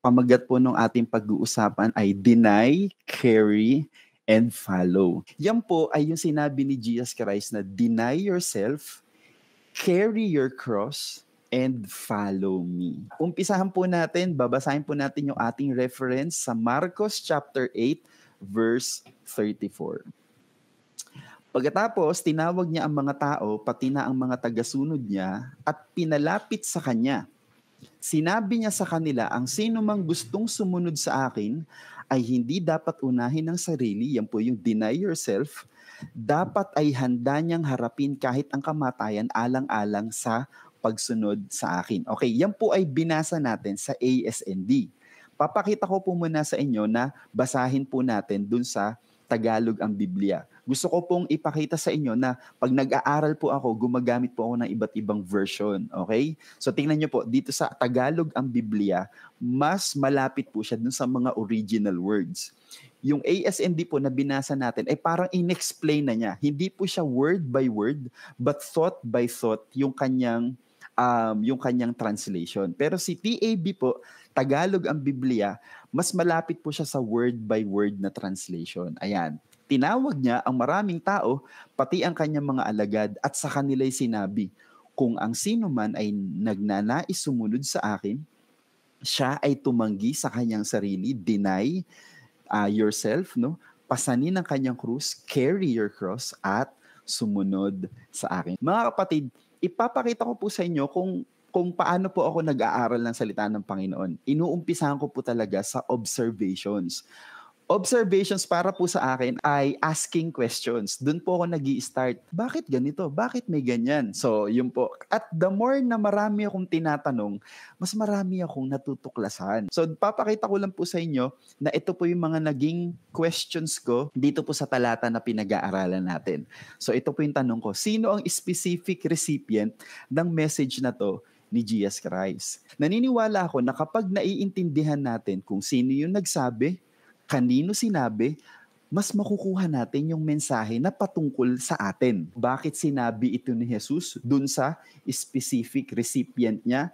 Pamagat po ng ating pag-uusapan ay deny, carry, and follow. Yan po ay yung sinabi ni Jesus Christ na deny yourself, carry your cross, and follow me. Umpisahan po natin, babasahin po natin yung ating reference sa Marcos chapter 8, verse 34. Pagkatapos, tinawag niya ang mga tao, pati na ang mga tagasunod niya, at pinalapit sa kanya. Sinabi niya sa kanila, ang sino mang gustong sumunod sa akin ay hindi dapat unahin ng sarili, yan po yung deny yourself, dapat ay handa niyang harapin kahit ang kamatayan alang-alang sa pagsunod sa akin. Okay, yan po ay binasa natin sa ASND. Papakita ko po muna sa inyo na basahin po natin dun sa Tagalog ang Biblia. Gusto ko pong ipakita sa inyo na pag nag-aaral po ako, gumagamit po ako ng iba't ibang version. Okay? So tingnan nyo po, dito sa Tagalog ang Biblia, mas malapit po siya dun sa mga original words. Yung ASND po na binasa natin ay parang in-explain na niya. Hindi po siya word by word, but thought by thought yung kanyang translation. Pero si TAB po, Tagalog ang Biblia, mas malapit po siya sa word by word na translation. Ayan. Tinawag niya ang maraming tao, pati ang kanyang mga alagad, at sa kanila'y sinabi, kung ang sino man ay nagnanais sumunod sa akin, siya ay tumanggi sa kanyang sarili, deny yourself, no? Pasanin ang kanyang krus, carry your cross, at sumunod sa akin. Mga kapatid, ipapakita ko po sa inyo kung paano po ako nag-aaral ng salita ng Panginoon. Inuumpisahan ko po talaga sa observations. Observations para po sa akin ay asking questions. Doon po ako nag-i-start. Bakit ganito? Bakit may ganyan? So, yun po. At the more na marami akong tinatanong, mas marami akong natutuklasan. So, papakita ko lang po sa inyo na ito po yung mga naging questions ko dito po sa talata na pinag-aaralan natin. So, ito po yung tanong ko. Sino ang specific recipient ng message na to ni Jesus Christ? Naniniwala ako na kapag naiintindihan natin kung sino yung nagsabi, kanino sinabi, mas makukuha natin yung mensahe na patungkol sa atin. Bakit sinabi ito ni Jesus dun sa specific recipient niya?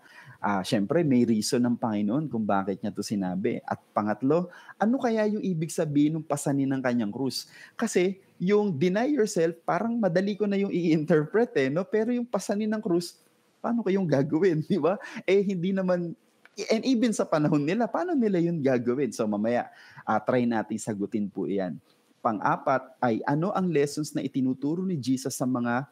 Syempre, may reason ng Panginoon kung bakit niya ito sinabi. At pangatlo, ano kaya yung ibig sabihin ng pasanin ng kanyang krus? Kasi yung deny yourself, parang madali ko na yung i-interpret no? Pero yung pasanin ng krus, paano kayong gagawin? Di ba? Hindi naman. And even sa panahon nila, paano nila yun gagawin? So mamaya, try natin sagutin po yan. Pang-apat ay ano ang lessons na itinuturo ni Jesus sa mga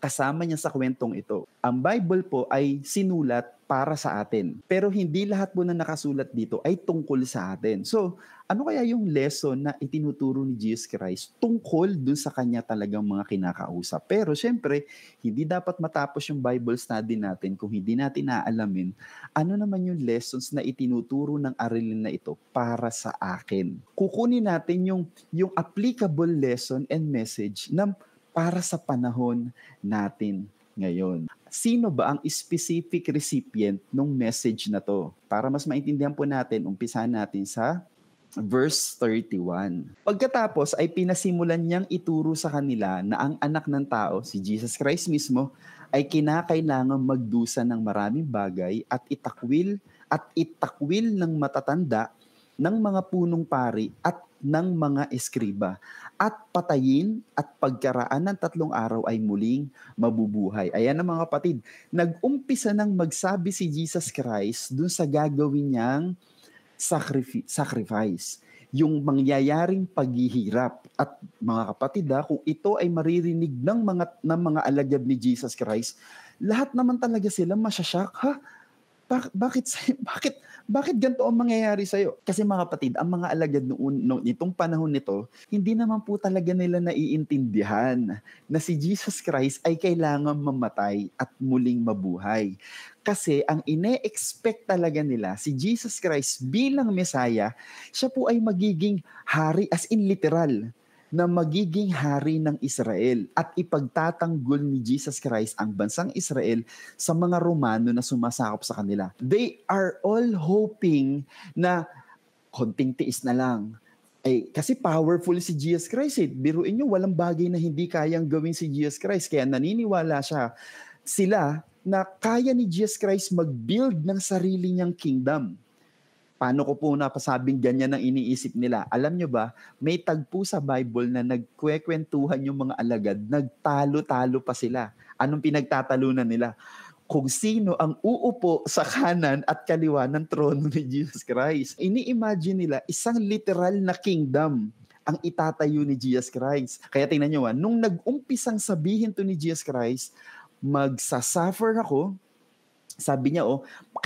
kasama niya sa kwentong ito. Ang Bible po ay sinulat para sa atin. Pero hindi lahat po na nakasulat dito ay tungkol sa atin. So, ano kaya yung lesson na itinuturo ni Jesus Christ tungkol dun sa kanya talagang mga kinakausap? Pero syempre, hindi dapat matapos yung Bible study natin kung hindi natin naalamin ano naman yung lessons na itinuturo ng aralin na ito para sa akin. Kukunin natin yung applicable lesson and message na para sa panahon natin ngayon. Sino ba ang specific recipient ng message na to? Para mas maintindihan po natin, umpisahan natin sa verse 31. Pagkatapos ay pinasimulan niyang ituro sa kanila na ang anak ng tao, si Jesus Christ mismo, ay kinakailangang magdusa ng maraming bagay at itakwil ng matatanda, ng mga punong pari at ng mga eskriba, at patayin at pagkaraan ng 3 araw ay muling mabubuhay. Ayan na mga kapatid, nag-umpisa nang magsabi si Jesus Christ dun sa gagawin niyang sacrifice, yung mangyayaring paghihirap. At mga kapatid, kung ito ay maririnig ng mga alagad ni Jesus Christ, lahat naman talaga sila masyashock. Bakit ganito ang mangyayari sa'yo? Kasi mga kapatid, ang mga alagad nitong panahon nito, hindi naman po talaga nila naiintindihan na si Jesus Christ ay kailangan mamatay at muling mabuhay. Kasi ang ine-expect talaga nila, si Jesus Christ bilang Mesaya, siya po ay magiging hari, as in literal, na magiging hari ng Israel at ipagtatanggol ni Jesus Christ ang bansang Israel sa mga Romano na sumasakop sa kanila. They are all hoping na konting tiis na lang. Kasi powerful si Jesus Christ. Biruin nyo, walang bagay na hindi kayang gawin si Jesus Christ. Kaya naniniwala sila na kaya ni Jesus Christ mag-build ng sarili niyang kingdom. Paano ko po napasabing ganyan ang iniisip nila? Alam nyo ba, may tagpo sa Bible na nagkwekwentuhan yung mga alagad, nagtalo-talo pa sila. Anong pinagtatalunan nila? Kung sino ang uupo sa kanan at kaliwa ng trono ni Jesus Christ. Ini-imagine nila isang literal na kingdom ang itatayo ni Jesus Christ. Kaya tingnan nyo, nung nag-umpisang sabihin to ni Jesus Christ, magsasuffer ako, sabi niya,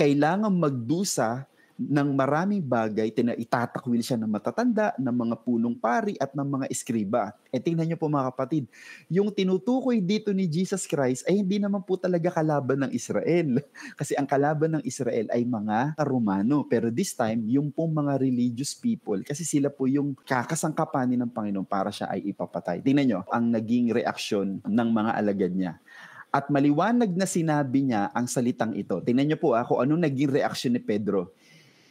kailangan magdusa ng maraming bagay, itatakwil siya ng matatanda, ng mga punong pari at ng mga eskriba. Tingnan niyo po mga kapatid, yung tinutukoy dito ni Jesus Christ ay hindi naman po talaga kalaban ng Israel. Kasi ang kalaban ng Israel ay mga Romano. Pero this time, yung pong mga religious people, kasi sila po yung kakasangkapanin ng Panginoon para siya ay ipapatay. Tingnan niyo ang naging reaksyon ng mga alagad niya. At maliwanag na sinabi niya ang salitang ito. Tingnan niyo po kung anong naging reaksyon ni Pedro.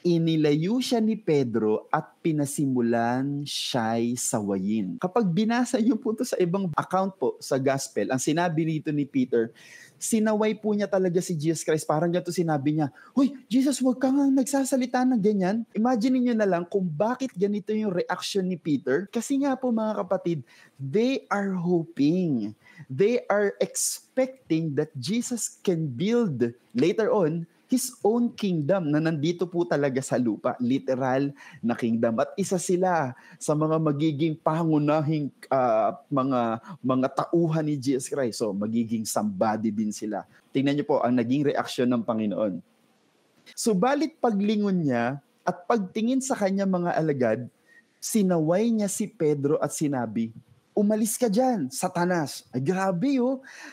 Inilayo siya ni Pedro at pinasimulan siya'y sawayin. Kapag binasa niyo po ito sa ibang account po sa gospel, ang sinabi nito ni Peter, sinaway po niya talaga si Jesus Christ. Parang ganito sinabi niya, "Hoy, Jesus, huwag ka nga nagsasalita ng ganyan." Imagine niyo na lang kung bakit ganito yung reaction ni Peter. Kasi nga po mga kapatid, they are hoping, they are expecting that Jesus can build later on His own kingdom na nandito po talaga sa lupa, literal na kingdom. At isa sila sa mga magiging pangunahing mga tauhan ni Jesus Christ. So magiging somebody din sila. Tingnan niyo po ang naging reaksyon ng Panginoon. Subalit paglingon niya at pagtingin sa kanya mga alagad, sinaway niya si Pedro at sinabi, "Umalis ka dyan, Satanas." Ay grabe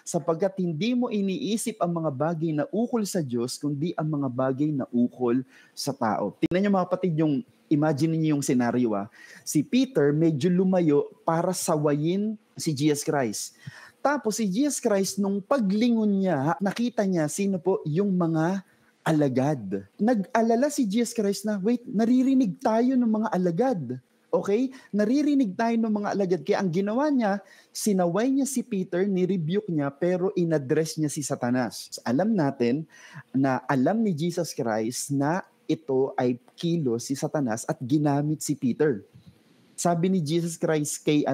sapagkat hindi mo iniisip ang mga bagay na ukol sa Diyos, kundi ang mga bagay na ukol sa tao. Tingnan niyo mga kapatid, imagine niyo yung scenario. Si Peter medyo lumayo para sawayin si Jesus Christ. Tapos si Jesus Christ, nung paglingon niya, nakita niya sino po yung mga alagad. Nag-alala si Jesus Christ na, wait, naririnig tayo ng mga alagad. Okay? Naririnig tayo ng mga alagad. Kaya ang ginawa niya, sinaway niya si Peter, ni-rebuke niya, pero in-address niya si Satanas. Alam natin na alam ni Jesus Christ na ito ay kilos si Satanas at ginamit si Peter. Sabi ni Jesus Christ kay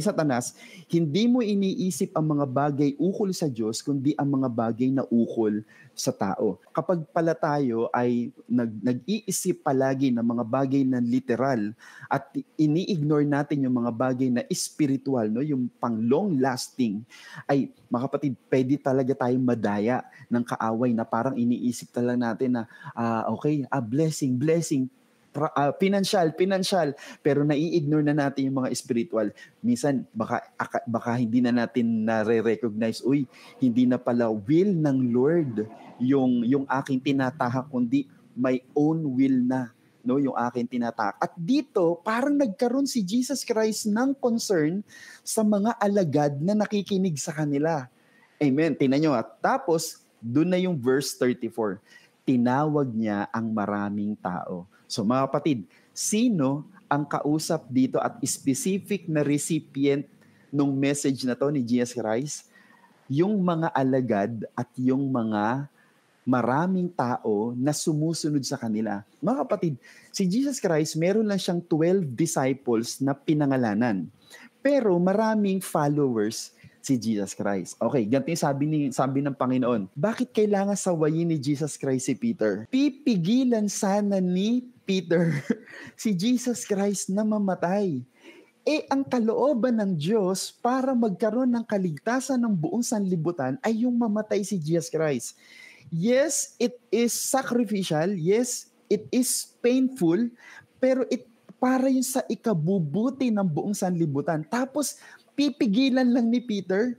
Satanas, hindi mo iniisip ang mga bagay ukol sa Diyos, kundi ang mga bagay na ukol sa tao. Kapag pala tayo ay nag-iisip palagi ng mga bagay na literal at ini-ignore natin yung mga bagay na spiritual, yung pang long lasting, ay mga kapatid, pwede talaga tayong madaya ng kaaway na parang iniisip talaga natin na blessing, financial, pero nai-ignore na natin yung mga spiritual. Minsan baka hindi na natin nare-recognize, hindi na pala will ng Lord yung aking tinatahak, kundi my own will na yung aking tinatahak. At dito parang nagkaroon si Jesus Christ ng concern sa mga alagad na nakikinig sa kanila. Amen. Tingnan nyo. Tapos doon na yung verse 34. Tinawag niya ang maraming tao. So mga kapatid, sino ang kausap dito at specific na recipient ng message na to ni Jesus Christ? Yung mga alagad at yung mga maraming tao na sumusunod sa kanila. Mga kapatid, si Jesus Christ, meron lang siyang 12 disciples na pinangalanan. Pero maraming followers si Jesus Christ. Okay, ganito yung sabi ng Panginoon. Bakit kailangan sawayin ni Jesus Christ si Peter? Pipigilan sana ni Peter si Jesus Christ na mamatay. Ang kalooban ng Diyos para magkaroon ng kaligtasan ng buong sanlibutan ay yung mamatay si Jesus Christ. Yes, it is sacrificial. Yes, it is painful. Pero para yun sa ikabubuti ng buong sanlibutan. Tapos, pipigilan lang ni Peter.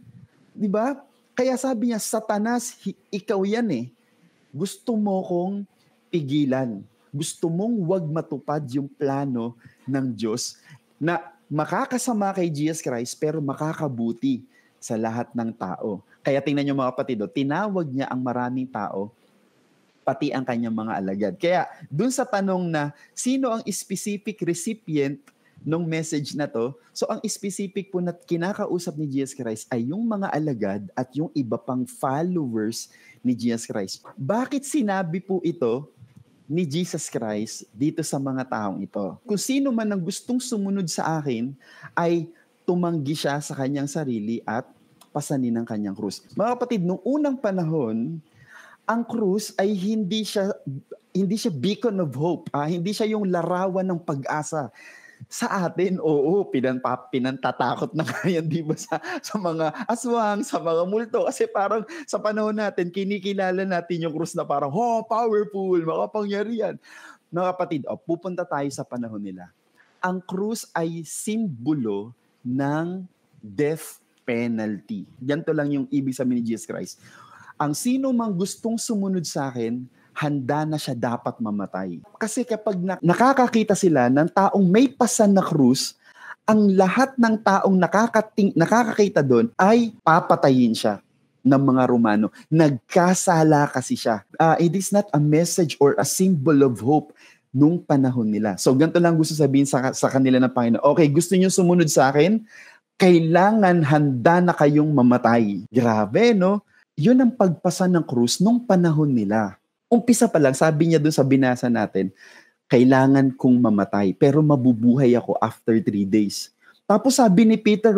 Diba? Kaya sabi niya, Satanas, ikaw yan . Gusto mo kong pigilan. Gusto mong wag matupad yung plano ng Diyos na makakasama kay Jesus Christ pero makakabuti sa lahat ng tao. Kaya tingnan niyo mga kapatid, tinawag niya ang maraming tao, pati ang kanyang mga alagad. Kaya dun sa tanong na sino ang specific recipient ng message na to, so ang specific po na kinakausap ni Jesus Christ ay yung mga alagad at yung iba pang followers ni Jesus Christ. Bakit sinabi po ito ni Jesus Christ dito sa mga taong ito. Kung sino man ang gustong sumunod sa akin, ay tumanggi siya sa kanyang sarili at pasanin ang kanyang krus. Mga kapatid, nung unang panahon, ang krus ay hindi siya beacon of hope. Hindi siya yung larawan ng pag-asa. Sa atin, oo, pinantatakot na kaya, di ba, sa mga aswang, sa mga multo. Kasi parang sa panahon natin, kinikilala natin yung krus na parang, powerful, makapangyarihan. Mga kapatid, pupunta tayo sa panahon nila. Ang krus ay simbolo ng death penalty. Ganito lang yung ibig sabihin ni Jesus Christ. Ang sino mang gustong sumunod sa akin, handa na siya dapat mamatay. Kasi kapag nakakakita sila ng taong may pasan na krus, ang lahat ng taong nakakakita doon ay papatayin siya ng mga Romano. Nagkasala kasi siya. It is not a message or a symbol of hope nung panahon nila. So ganito lang gusto sabihin sa kanila ng Panginoon. Okay, gusto niyo sumunod sa akin? Kailangan handa na kayong mamatay. Grabe, no? Yun ang pagpasan ng krus nung panahon nila. Umpisa pa lang, sabi niya doon sa binasa natin, kailangan kong mamatay, pero mabubuhay ako after 3 days. Tapos sabi ni Peter,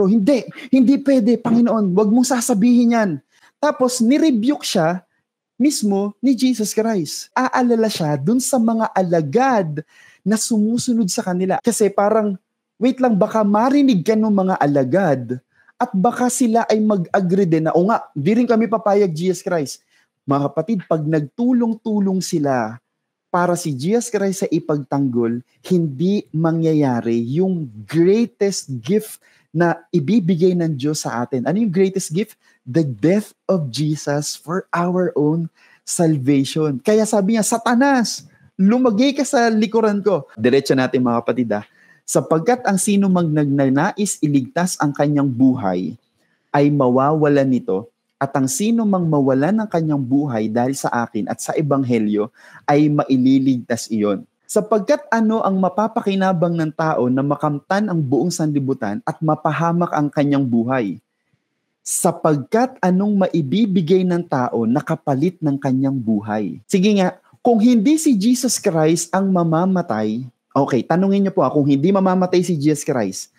hindi pwede, Panginoon, wag mong sasabihin yan. Tapos nirebuke siya mismo ni Jesus Christ. Aalala siya doon sa mga alagad na sumusunod sa kanila. Kasi parang, wait lang, baka marinig ka ng mga alagad at baka sila ay mag-agree din na, di rin kami papayag, Jesus Christ. Mga kapatid, pag nagtulong-tulong sila para si Jesus Christ sa ipagtanggol, hindi mangyayari yung greatest gift na ibibigay ng Diyos sa atin. Ano yung greatest gift? The death of Jesus for our own salvation. Kaya sabi niya, Satanas, lumagay ka sa likuran ko. Diretso natin mga kapatid, sapagkat ang sino mang nagnanais iligtas ang kanyang buhay, ay mawawalan nito, at ang sino mang mawalan ng kanyang buhay dahil sa akin at sa ebanghelyo ay maililigtas iyon. Sapagkat ano ang mapapakinabang ng tao na makamtan ang buong sanlibutan at mapahamak ang kanyang buhay? Sapagkat anong maibibigay ng tao na kapalit ng kanyang buhay? Sige nga, kung hindi si Jesus Christ ang mamamatay, okay, tanungin niyo po kung hindi mamamatay si Jesus Christ,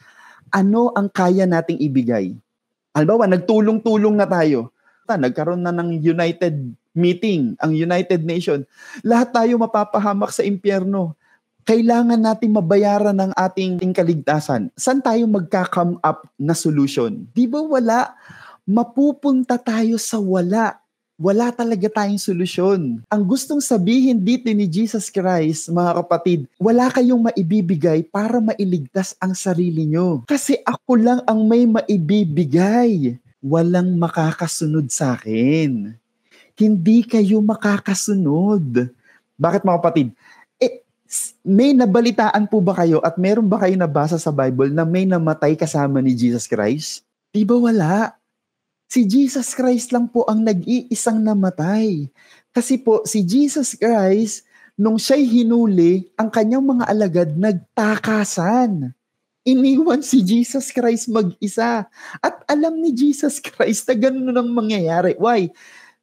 ano ang kaya nating ibigay? Halimbawa, nagtulong-tulong na tayo. Nagkaroon na ng United Meeting, ang United Nation. Lahat tayo mapapahamak sa impyerno. Kailangan natin mabayaran ng ating kaligtasan. Saan tayo magka-come up na solution? Di ba wala? Mapupunta tayo sa wala. Wala talaga tayong solusyon. Ang gustong sabihin dito ni Jesus Christ, mga kapatid, wala kayong maibibigay para mailigtas ang sarili nyo. Kasi ako lang ang may maibibigay. Walang makakasunod sa akin. Hindi kayo makakasunod. Bakit mga kapatid? May nabalitaan po ba kayo at meron ba kayo nabasa sa Bible na may namatay kasama ni Jesus Christ? Di ba wala? Si Jesus Christ lang po ang nag-iisang namatay. Kasi po, si Jesus Christ, nung siya'y hinuli, ang kanyang mga alagad nagtakasan. Iniwan si Jesus Christ mag-isa. At alam ni Jesus Christ na ganun ang mangyayari. Why?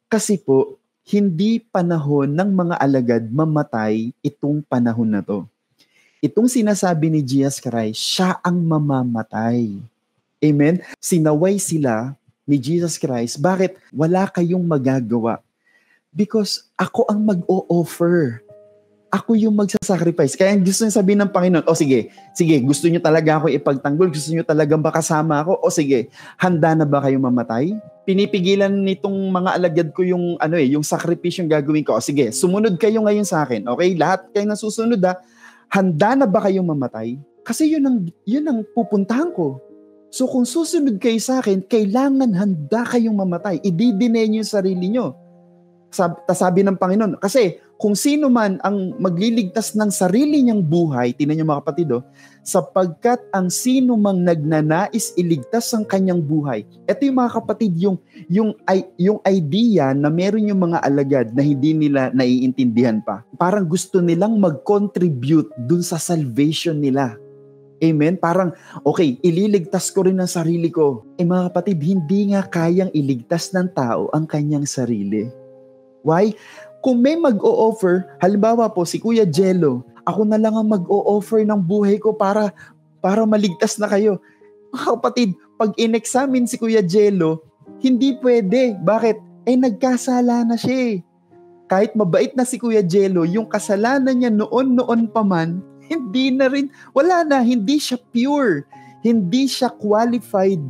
Kasi po, hindi panahon ng mga alagad mamatay itong panahon na to. Itong sinasabi ni Jesus Christ, siya ang mamamatay. Amen? Sinaway sila ni Jesus Christ. Bakit? Wala kayong magagawa. Because ako ang mag-o-offer. Ako yung magsasacrifice. Kaya gusto niya sabihin ng Panginoon, sige, gusto niyo talaga ako ipagtanggol? Gusto niyo talagang makasama ako? Sige, handa na ba kayong mamatay? Pinipigilan nitong mga alagad ko yung yung sakripisyong gagawin ko. Sige, sumunod kayo ngayon sa akin. Okay? Lahat kayo na susunod handa na ba kayong mamatay? Kasi yun ang pupuntahan ko. So kung susunod kayo sa akin, kailangan handa kayong mamatay. I-deny niyo yung sarili niyo. Sabi ng Panginoon, kasi kung sino man ang magliligtas ng sarili niyang buhay, tingnan niyo mga kapatid, sapagkat ang sino mang nagnanais iligtas ang kanyang buhay. Ito yung mga kapatid, yung idea na meron yung mga alagad na hindi nila naiintindihan pa. Parang gusto nilang mag-contribute dun sa salvation nila. Amen? Parang, okay, ililigtas ko rin ang sarili ko. Mga kapatid, hindi nga kayang iligtas ng tao ang kanyang sarili. Why? Kung may mag-o-offer, halimbawa po si Kuya Jello, ako na lang ang mag-o-offer ng buhay ko para maligtas na kayo. Mga kapatid, pag in-examine si Kuya Jello, hindi pwede. Bakit? Nagkasala na siya eh. Kahit mabait na si Kuya Jello, yung kasalanan niya noon pa man, hindi na rin, wala na, hindi siya pure. Hindi siya qualified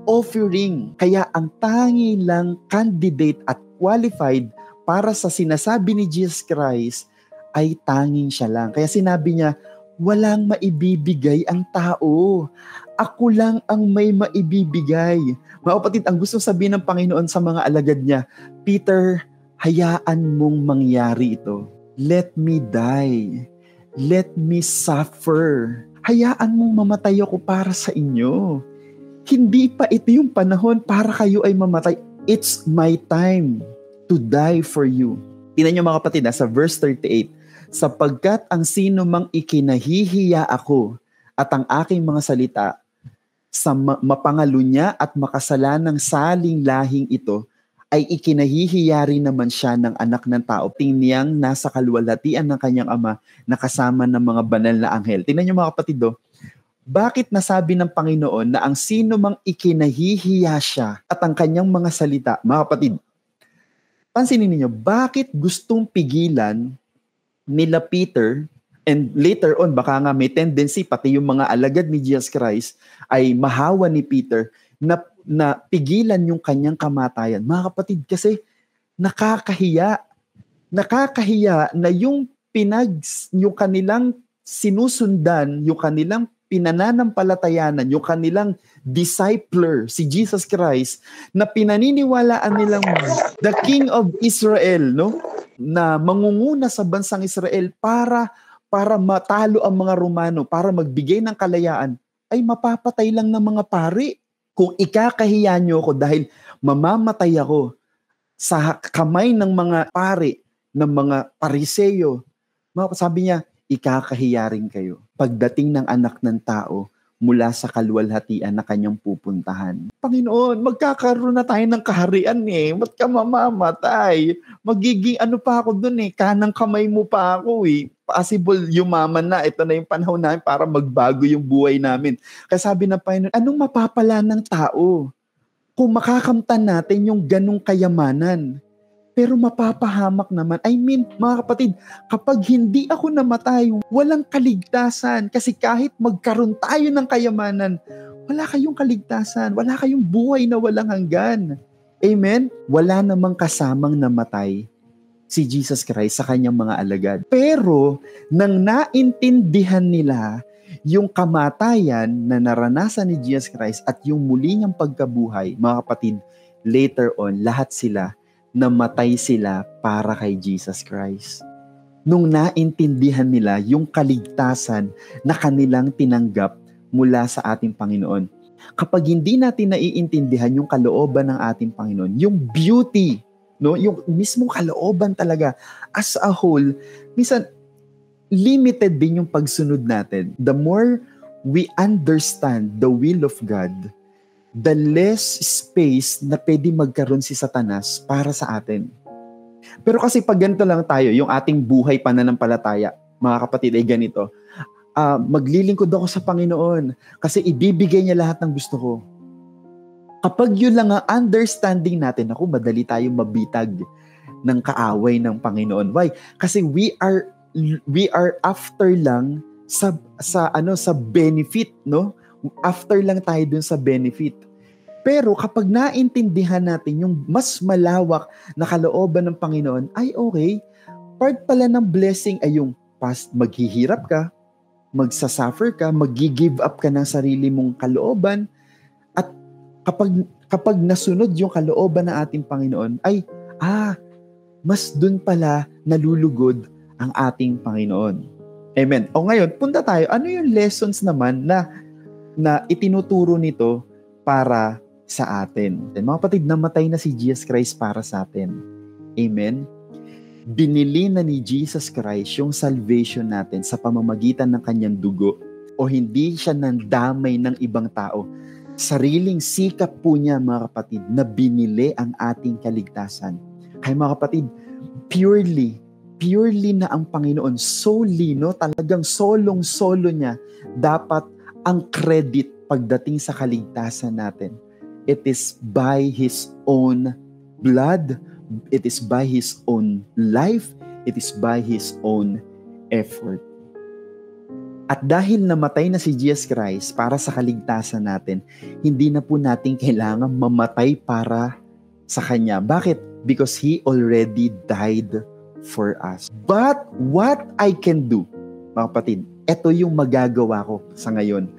offering. Kaya ang tangi lang candidate at qualified para sa sinasabi ni Jesus Christ ay tanging siya lang. Kaya sinabi niya, walang maibibigay ang tao. Ako lang ang may maibibigay. Mga kapatid, ang gusto sabihin ng Panginoon sa mga alagad niya, Peter, hayaan mong mangyari ito. Let me die. Let me suffer. Hayaan mong mamatay ako para sa inyo. Hindi pa ito yung panahon para kayo ay mamatay. It's my time to die for you. Tingnan niyo mga kapatid, sa verse 38, sapagkat ang sino mang ikinahihiya ako at ang aking mga salita sa mapangalo niya at makasalanang saling lahing ito, ay ikinahihiya rin naman siya ng anak ng tao. Tiniyang nasa kaluwalhatian ng kanyang ama na kasama ng mga banal na anghel. Tingnan niyo mga kapatid, bakit nasabi ng Panginoon na ang sino mang ikinahihiya siya at ang kanyang mga salita, mga kapatid, pansinin niyo, bakit gustong pigilan nila Peter, and later on, baka nga may tendency, pati yung mga alagad ni Jesus Christ, ay mahawa ni Peter, na pigilan yung kanyang kamatayan. Mga kapatid, kasi nakakahiya. Nakakahiya na yung kanilang sinusundan, yung kanilang pinananampalatayanan, yung kanilang discipler, si Jesus Christ, na pinaniniwalaan nilang the King of Israel, no? Na mangunguna sa bansang Israel para matalo ang mga Romano, para magbigay ng kalayaan, ay mapapatay lang ng mga pari. Kung ikakahiya niyo ako dahil mamamatay ako sa kamay ng mga pari, ng mga pariseyo, sabi niya, ikakahiya rin kayo pagdating ng anak ng tao mula sa kaluwalhatian na kanyang pupuntahan. Panginoon, magkakaroon na tayo ng kaharian eh. Ba't ka mamamatay? Magiging ano pa ako dun eh, kanang kamay mo pa ako eh. Possible yumaman na, ito na yung panahon namin para magbago yung buhay namin. Kaya sabi ng Panginoon, anong mapapala ng tao kung makakamtan natin yung ganong kayamanan? Pero mapapahamak naman. I mean, mga kapatid, kapag hindi ako namatay, walang kaligtasan. Kasi kahit magkaroon tayo ng kayamanan, wala kayong kaligtasan. Wala kayong buhay na walang hanggan. Amen? Wala namang kasamang namatay si Jesus Christ sa kanyang mga alagad. Pero, nang naintindihan nila yung kamatayan na naranasan ni Jesus Christ at yung muli niyang pagkabuhay, mga kapatid, later on, lahat sila namatay sila para kay Jesus Christ. Nung naintindihan nila yung kaligtasan na kanilang tinanggap mula sa ating Panginoon. Kapag hindi natin naiintindihan yung kalooban ng ating Panginoon, yung beauty, no, yung mismong kalooban talaga as a whole, minsan limited din yung pagsunod natin. The more we understand the will of God, the less space na pwede magkaroon si Satanas para sa atin. Pero kasi pag ganito lang tayo, yung ating buhay pananampalataya, mga kapatid, ay ganito, maglilingkod ako sa Panginoon kasi ibibigay niya lahat ng gusto ko. Kapag yun lang ang understanding natin, ako, madali tayong mabitag ng kaaway ng Panginoon. Why? Kasi we are after lang sa benefit, no? After lang tayo dun sa benefit. Pero kapag naintindihan natin yung mas malawak na kalooban ng Panginoon, ay okay, part pala ng blessing ay yung maghihirap ka, magsasuffer ka, mag-give up ka ng sarili mong kalooban, at kapag nasunod yung kalooban ng ating Panginoon, ay mas dun pala nalulugod ang ating Panginoon. Amen. O ngayon, punta tayo, ano yung lessons naman na itinuturo nito para sa atin? Mga kapatid, namatay na si Jesus Christ para sa atin. Amen. Binili na ni Jesus Christ yung salvation natin sa pamamagitan ng kanyang dugo, o hindi siya nandamay ng ibang tao. Sariling sikap po niya, mga kapatid, na binili ang ating kaligtasan. Kaya mga kapatid, purely na ang Panginoon, solely, no? Talagang solong-solo niya, dapat ang credit pagdating sa kaligtasan natin. It is by His own blood, it is by His own life, it is by His own effort. At dahil namatay na si Jesus Christ para sa kaligtasan natin, hindi na po natin kailangan mamatay para sa Kanya. Bakit? Because He already died for us. But what I can do, mga kapatid, ito yung magagawa ko sa ngayon,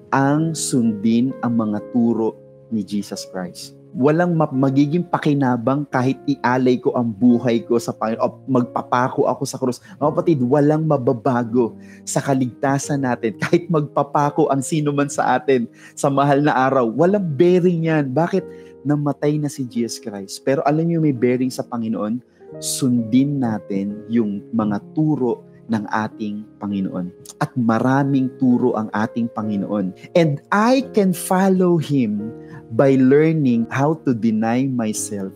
ang sundin ang mga turo ni Jesus Christ. Walang magiging pakinabang kahit ialay ko ang buhay ko sa Panginoon o magpapako ako sa krus. Mga kapatid, walang mababago sa kaligtasan natin. Kahit magpapako ang sino man sa atin sa mahal na araw, walang bearing yan. Bakit? Namatay na si Jesus Christ. Pero alam niyo may bearing sa Panginoon, sundin natin yung mga turo ng ating Panginoon. At maraming turo ang ating Panginoon. And I can follow Him by learning how to deny myself.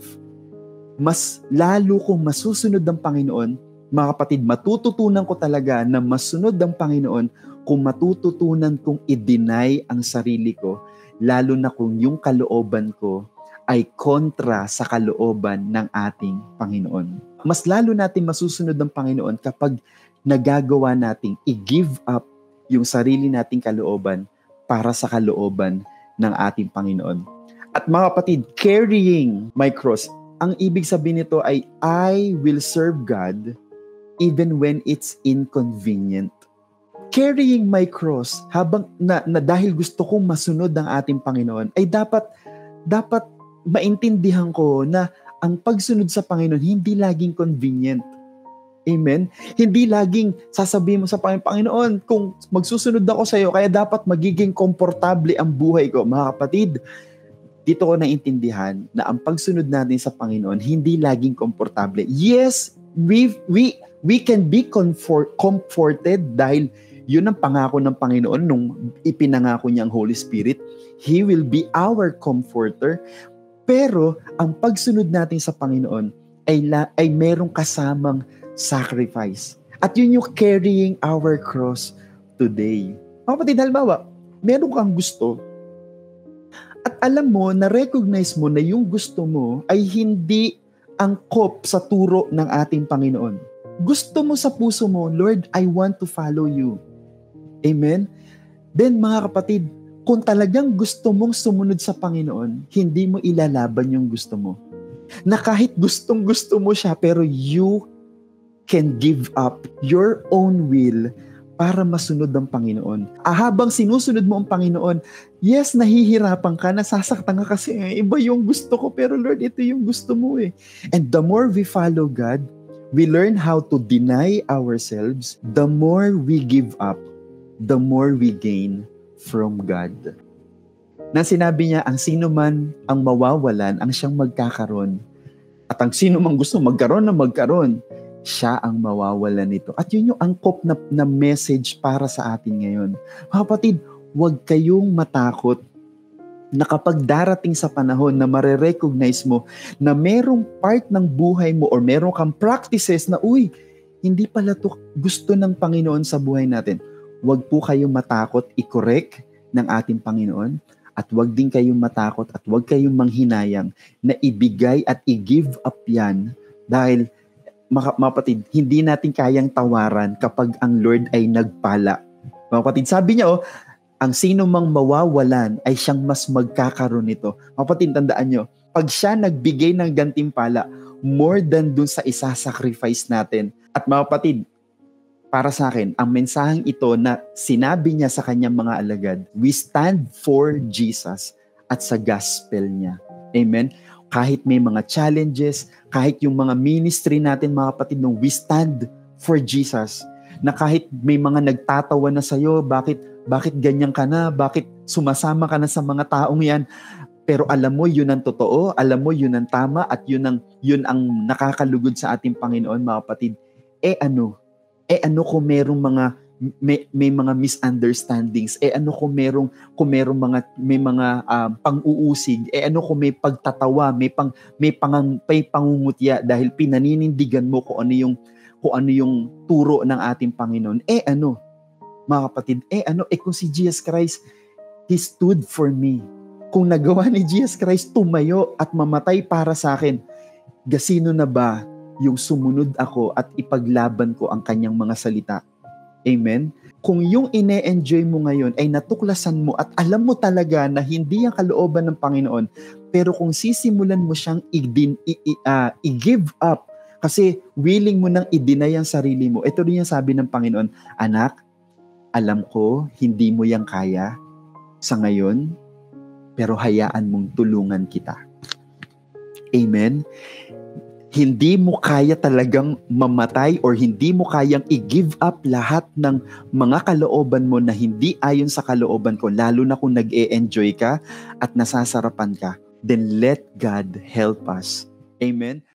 Mas lalo kong masusunod ng Panginoon, mga kapatid, matututunan ko talaga na masunod ng Panginoon kung matututunan kong i-deny ang sarili ko, lalo na kung yung kalooban ko ay kontra sa kalooban ng ating Panginoon. Mas lalo natin masusunod ng Panginoon kapag nagagawa nating i-give up yung sarili nating kalooban para sa kalooban ng ating Panginoon. At mga kapatid, carrying my cross, ang ibig sabihin nito ay I will serve God even when it's inconvenient. Carrying my cross, habang na dahil gusto kong masunod ng ating Panginoon, ay dapat maintindihan ko na ang pagsunod sa Panginoon hindi laging convenient. Amen? Hindi laging sasabihin mo sa Panginoon, kung magsusunod ako sa iyo, kaya dapat magiging komportable ang buhay ko. Mga kapatid, dito ko naintindihan na ang pagsunod natin sa Panginoon, hindi laging komportable. Yes, we can be comforted dahil yun ang pangako ng Panginoon nung ipinangako niya ang Holy Spirit. He will be our comforter. Pero ang pagsunod natin sa Panginoon ay merong kasamang sacrifice. At yun yung carrying our cross today. Mga kapatid, halimbawa, meron kang gusto at alam mo, na-recognize mo na yung gusto mo ay hindi angkop sa turo ng ating Panginoon. Gusto mo sa puso mo, Lord, I want to follow you. Amen? Then mga kapatid, kung talagang gusto mong sumunod sa Panginoon, hindi mo ilalaban yung gusto mo. Na kahit gustong-gusto mo siya, pero you can give up your own will para masunod ang Panginoon. Habang sinusunod mo ang Panginoon, yes, nahihirapan ka, nasasaktan ka kasi iba yung gusto ko, pero Lord, ito yung gusto mo eh. And the more we follow God, we learn how to deny ourselves, the more we give up, the more we gain from God. Na sinabi niya, ang sino man ang mawawalan, ang siyang magkakaroon. At ang sino man gusto magkaroon, siya ang mawawalan nito. At yun yung angkop na message para sa atin ngayon. Mga kapatid, huwag kayong matakot na kapag darating sa panahon na marirecognize mo na merong part ng buhay mo or meron kang practices na, hindi pala to gusto ng Panginoon sa buhay natin. Huwag po kayong matakot i-correct ng ating Panginoon at huwag din kayong matakot at huwag kayong manghinayang na ibigay at i-give up yan dahil mga kapatid, hindi natin kayang tawaran kapag ang Lord ay nagpala. Mga kapatid, sabi niya, ang sino mang mawawalan ay siyang mas magkakaroon nito. Mga kapatid, tandaan niyo, pag siya nagbigay ng gantimpala, more than dun sa isa-sacrifice natin. At mga kapatid, para sa akin, ang mensaheng ito na sinabi niya sa kanyang mga alagad, we stand for Jesus at sa gospel niya. Amen? Kahit may mga challenges, kahit yung mga ministry natin, mga kapatid, nung we stand for Jesus, na kahit may mga nagtatawa na sa'yo, bakit ganyan ka na, bakit sumasama ka na sa mga taong yan, pero alam mo yun ang totoo, alam mo yun ang tama, at yun ang nakakalugod sa ating Panginoon, mga kapatid. Ano kung merong mga may mga misunderstandings, ano kung merong may mga pang-uusig, ano kung may pagtatawa, may pangungutya dahil pinaninindigan mo kung ano yung turo ng ating Panginoon. Ano, mga kapatid, kung si Jesus Christ, He stood for me. Kung nagawa ni Jesus Christ tumayo at mamatay para sa akin, gasino na ba yung sumunod ako at ipaglaban ko ang kanyang mga salita? Amen? Kung yung ine-enjoy mo ngayon ay natuklasan mo at alam mo talaga na hindi ang kalooban ng Panginoon, pero kung sisimulan mo siyang i-give up, kasi willing mo nang i-deny ang sarili mo, ito rin yung sabi ng Panginoon, anak, alam ko hindi mo yang kaya sa ngayon, pero hayaan mong tulungan kita. Amen? Hindi mo kaya talagang mamatay or hindi mo kayang i-give up lahat ng mga kalooban mo na hindi ayon sa kalooban ko, lalo na kung nag-e-enjoy ka at nasasarapan ka, then let God help us. Amen?